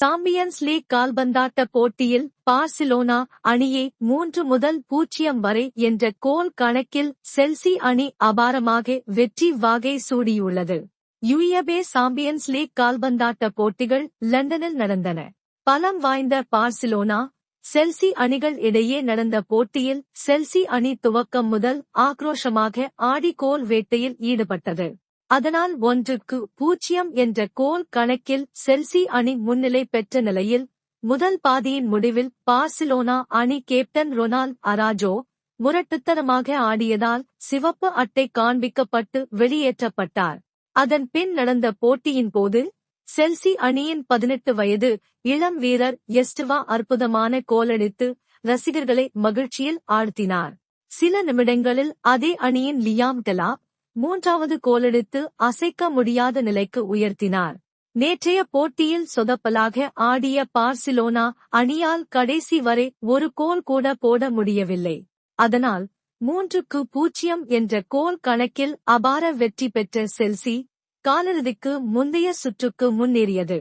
Champions league கால்பந்தாட்ட போட்டியில் Barcelona அணியை 3-0 வரை என்ற கோல் கணக்கில் செல்சி அணி அபாரமாக வெற்றி வாகை சூடியுள்ளது. யுஎபே சாம்பியன்ஸ் லீக் கால்பந்தாட்ட போட்டிகள் லண்டனில் நடந்தன. பலம் வாய்ந்த பார்சிலோனா, செல்சி அணிகள் இடையே நடந்த போட்டியில் செல்சி அணி துவக்கம் முதல் ஆக்ரோஷமாக ஆடி கோல் வேட்டையில் ஈடுபட்டது. அதனால் 1-0 என்ற கோல் கணக்கில் செல்சி அணி முன்னிலை பெற்ற நிலையில் முதல் பாதியின் முடிவில் பார்சிலோனா அணி கேப்டன் ரொனால்ட் அராஜோ முரட்டுத்தனமாக ஆடியதால் சிவப்பு அட்டை காண்பிக்கப்பட்டு வெளியேற்றப்பட்டார். அதன் பின் நடந்த போட்டியின் போது செல்சி அணியின் 18 வயது இளம் வீரர் எஸ்டவா அற்புதமான கோலடித்து ரசிகர்களை மகிழ்ச்சியில் ஆழ்த்தினார். சில நிமிடங்களில் அதே அணியின் லியாம் டெலாப் 3வது கோலடித்து அசைக்க முடியாத நிலைக்கு உயர்த்தினார். நேற்றைய போட்டியில் சொதப்பலாக ஆடிய பார்சிலோனா அணியால் கடைசி வரை ஒரு கோல் கூட போட முடியவில்லை. அதனால் 3-0 என்ற கோல் கணக்கில் அபார வெற்றி பெற்ற செல்சி காலிறுதிக்கு முந்தைய சுற்றுக்கு முன்னேறியது.